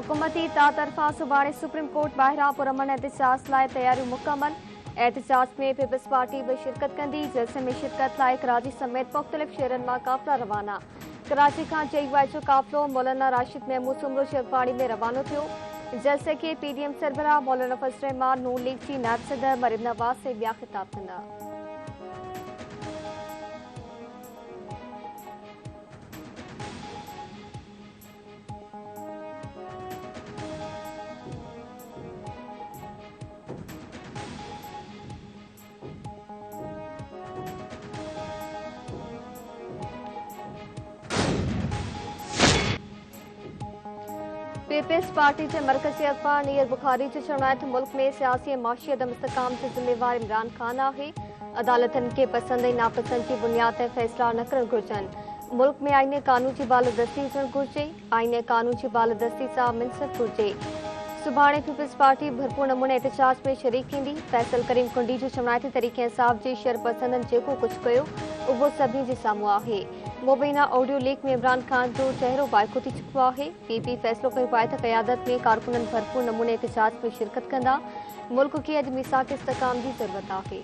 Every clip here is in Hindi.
हुकूमती तातरफा सुभाणे सुप्रीम कोर्ट ॿाहिरां पुरअमन एहतजाज लाइ तैयारियूं मुकमल। एहतजाज में पीपल्स पार्टी भी शिरकत कंदी। जलसे में शिरकत लाइ कराची समेत मुख़्तलिफ़ शहरनि मां काफ़िला रवाना। कराची खां JUI जो काफ़िलो मौलाना राशिद महमूद सुमरो शिरपाणी में रवानो थियो। जलसे के PDM सरबराह मौलाना फजल रहमान, नून लीग जी नायब सदर मरीम नवाज से ॿिया ख़िताब कंदा। पीपल्स पार्टी के मरकजी अखबार नीर बुखारी जो चवणु आहे त मुल्क में सियासी ऐं माशी अदम इस्तेकाम जो ज़िम्मेवार इमरान खान आहे। अदालतनि खे पसंद ऐं नापसंद की बुनियाद ते फ़ैसिला न करणु घुरिजनि। मुल्क में आईने कानून की बालादस्ती हुजणु घुरिजे। आईने कानून की बालादस्ती सां मुंसफ़ घुरिजे। सुभाणे पीपल्स पार्टी भरपूर नमूने एहतजाज में शरीक थींदी। फैसल करीम कुंडी जो चवणु आहे त तहरीक इंसाफ़ जे शरपसंदनि जेको कुझु कयो उहो सभिनी जे साम्हूं आहे। मुबैना ऑडियो लीक में इमरान खान जो चेहरो बाइको थी चुको आहे। PP फ़ैसिलो कयो आहे त क़यादत में कारकुननि भरपूर नमूने एहतजाज में शिरकत कंदा। मुल्क खे अॼु मिसाक इस्तेकाम की ज़रूरत आहे।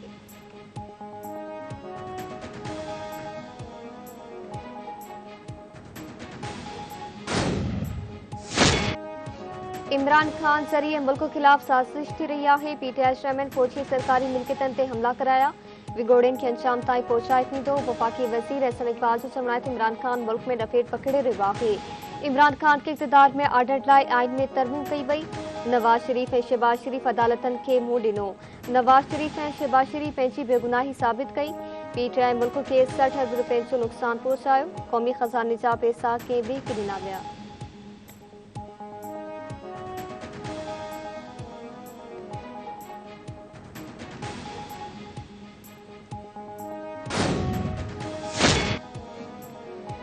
इमरान खान ज़रिए मुल्क खिलाफ साजिश थी रही है। PTI चेयरमैन फौजी सरकारी मिल्कियतनि ते हमला कराया विगोड़नि खे अंजाम ताईं पहुचाए थींदो। वफ़ाक़ी वज़ीर एहसन इक़बाल जो चवणु आहे त इमरान खान मुल्क में डफेट पकड़े रहियो आहे। इमरान खान के इक़्तिदार में आणण लाइ आइन में तरमीम कई वई। नवाज शरीफ ऐं शहबाज शरीफ अदालतनि खे मुंहुं ॾिनो। नवाज शरीफ ऐं शहबाज शरीफ पंहिंजी बेगुनाही साबित कई। PTI मुल्क खे 60 अरब रुपए जो नुक़सान पहुचायो। क़ौमी ख़ज़ाने जा पैसा कंहिं ॿिए खे ॾिना विया।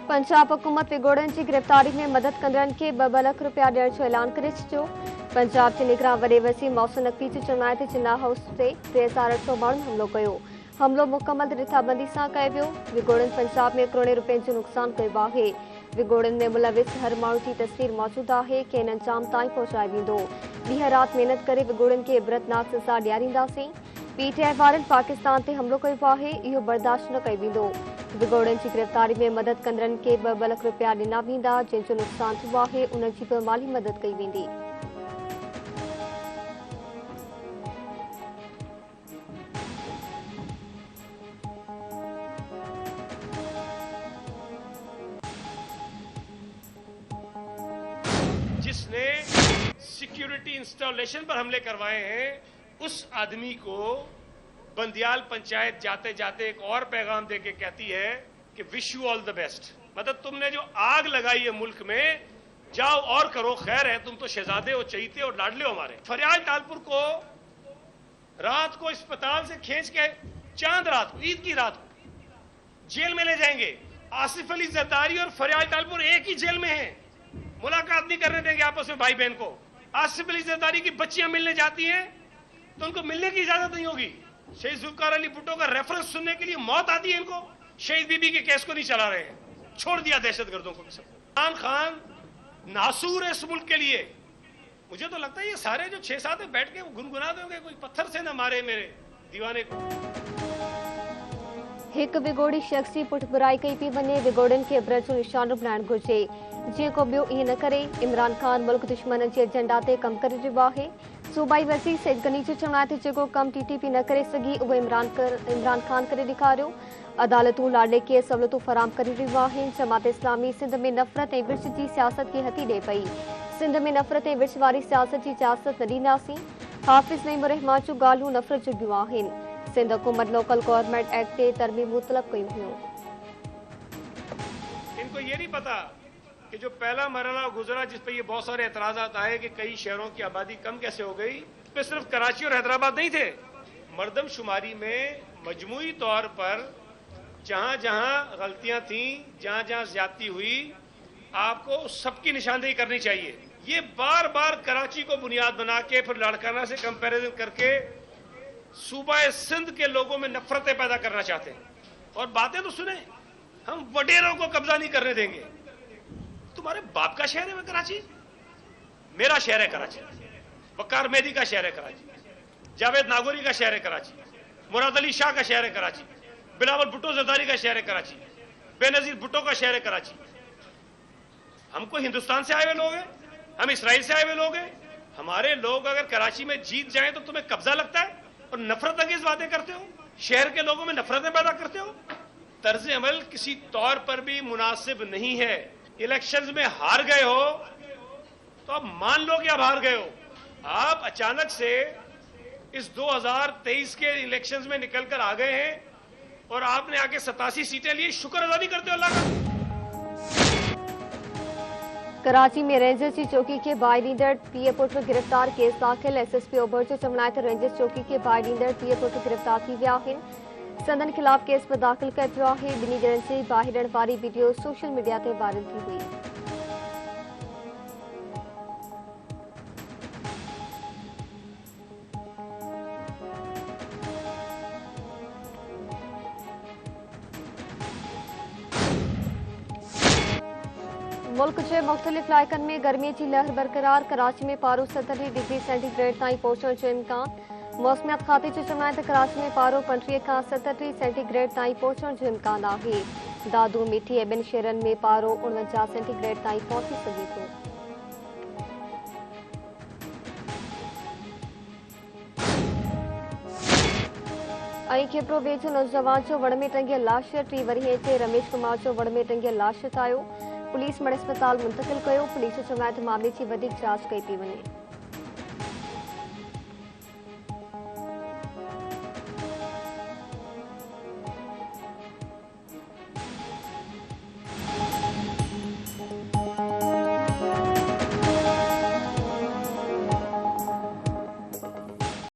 पंजाब हुकूमत विगोड़नि की गिरफ्तारी में मदद कंदड़नि खे 2 लाख रुपया ॾियण जो ऐलान करे छॾियो। पंजाब के निगरान वॾे वज़ीर मौसूम नक़वी जो चवणु आहे त जिन्ना हाउस ते 3800 माण्हुनि हमलो कयो। हमलो मुकमल रिथाबंदी सां कयो वियो। विगोड़नि पंजाब में करोड़े रुपयनि जो नुक़सान कयो आहे। विगोड़नि में मुलविस हर माण्हू की तस्वीर मौजूद आहे। खेनि अंजाम ताईं पहुचाए वेंदो। ॾींहं राति महिनत करे विगोड़नि खे इबरतनाक सज़ा ॾियारींदासीं। PTI वारनि पाकिस्तान ते हमलो कयो आहे। इहो बर्दाश्त न कयो वेंदो। विगोड़नि की गिरफ्तारी में मदद कंदड़नि खे 2 लाख रुपया ॾिना वेंदा। जंहिंजो नुक़सान थियो आहे उन्हनि जी बि माली मदद कई वेंदी। जिसने सिक्योरिटी इंस्टॉलेशन पर हमले करवाए हैं उस आदमी को बंदियाल पंचायत जाते जाते एक और पैगाम देके कहती है कि wish you all the best. मतलब तुमने जो आग लगाई है मुल्क में, जाओ और करो, खैर है, तुम तो शहजादे हो, चहीते हो, लाडले हो हमारे। फरियाल टालपुर को रात को अस्पताल से खींच के चांद रात को, ईद की रात को जेल में ले जाएंगे। आसिफ अली जरदारी और फरियाल टालपुर एक ही जेल में हैं, मुलाकात नहीं करने देंगे आपस में भाई बहन को। आसिफ अली जरदारी की बच्चियां मिलने जाती हैं तो उनको मिलने की इजाजत नहीं होगी। शहीद जुल्फ़िकार अली भुट्टो का रेफरेंस सुनने के लिए मौत आती है इनको। शहीद बीबी के केस को नहीं चला रहे हैं, छोड़ दिया दहशतगर्दों को। इमरान खान नासूर है इस मुल्क के लिए। मुझे तो लगता है ये सारे जो 6-7 में बैठ के वो गुनगुना देंगे, कोई पत्थर से न मारे मेरे दीवाने को। एक विगोड़ी शख्स की पुठिभराई कई पई वञे। विगोड़नि खे इबरत जो निशानो बणाइणु घुरिजे। जीअं को ॿियो ईअं न करे। इमरान खान मुल्क दुश्मननि जे एजेंडा ते कमु करे रहियो आहे। सूबाई वज़ीर सईद गनी जो चवणु आहे त जेको कमु TTP न करे सघी उहो इमरान खान करे ॾेखारियो। अदालतूं लाॾे खे सहूलियतूं फराहम करे रहियूं आहिनि। जमात इस्लामी सिंध में नफ़रत ऐं विर्छ जी सियासत खे हथी ॾिए पई। सिंध में नफ़रत ऐं विर्छ वारी सियासत जी इजाज़त न ॾींदासीं। हाफ़िज़ नईम रहमान जूं ॻाल्हियूं नफ़रत जूं आहिनि। सिंध हुकूमत लोकल गवर्नमेंट एक्ट ते तरमीमूं तलब कयूं हुयूं। इनको ये नहीं पता कि जो पहला मरहला गुजरा जिस पर ये बहुत सारे एतराज़ात आए कि कई शहरों की आबादी कम कैसे हो गई, इस पे सिर्फ कराची और हैदराबाद नहीं थे। मरदमशुमारी में मजमूई तौर पर जहां जहां गलतियां थी, जहां जहां ज्यादती हुई, आपको सबकी निशानदेही करनी चाहिए। ये बार बार कराची को बुनियाद बना के फिर लाड़काना से कंपैरिजन करके सूबा सिंध के लोगों में नफरतें पैदा करना चाहते हैं। और बातें तो सुने, हम वडेरों को कब्जा नहीं करने देंगे। तुम्हारे बाप का शहर है मैं कराची, मेरा शहर है कराची, वकार मेहदी का शहर है कराची, जावेद नागौरी का शहर है कराची, मुराद अली शाह का शहर है कराची, बिलावल भुट्टो जरदारी का शहर है कराची, बेनजीर भुट्टो का शहर है कराची। हमको हिंदुस्तान से आए हुए लोग हैं, हम इसराइल से आए हुए लोग हैं। हमारे लोग अगर कराची में जीत जाएं तो तुम्हें कब्जा लगता है और नफरत अंगेज बातें करते हो, शहर के लोगों में नफरतें पैदा करते हो। तर्ज अमल किसी तौर पर भी मुनासिब नहीं है। इलेक्शंस में हार गए हो तो अब मान लो कि अब हार गए हो। आप अचानक से इस 2023 के इलेक्शंस में निकलकर आ गए हैं और आपने आके 87 सीटें ली, शुक्र अदा नहीं करते हो अल्लाह का। कराची में रेंजर्स की चौकी के बाइंदड़ पीए पुट गिरफ्तार केस दाखिल। एसएसपी ओभर जो चवनाए त रेंजर्स चौकी के बाइंदड़ पीए पुट गिरफ्तार थी विया आहिनि। संदन खिलाफ केस पर दाखिल कर पियो आहे। ॿिन्ही ॼणनि जे ॿाहिरण वारी वीडियो सोशल मीडिया ते वायरल थी हुई। मुल्क के मुख्तलिफ इलाइक़नि में गर्मी की लहर बरकरार। कराची में पारो 37 डिग्री सेंटीग्रेड ताईं पहुंचण जो इम्कान। मौसमियात खाते जो चवण आहे त कराची में पारो 35 खां 37 सेंटीग्रेड ताईं पहुंचण जो इम्कान आहे। दादू मिठी ऐं ॿिनि शहरनि में पारो 49 सेंटीग्रेड ताईं पहुची सघे थो। ऐं खेपरो वेझो नौजवान जो वण में टंगियल लाश। 3 वरीह जे रमेश कुमार जो वण में टंगियल लाश आयो। पुलिस मड़ अस्पताल मुंतकिल कयो। पुलिस चवण आहे त मामले जी वधीक जांच कई थी वञे।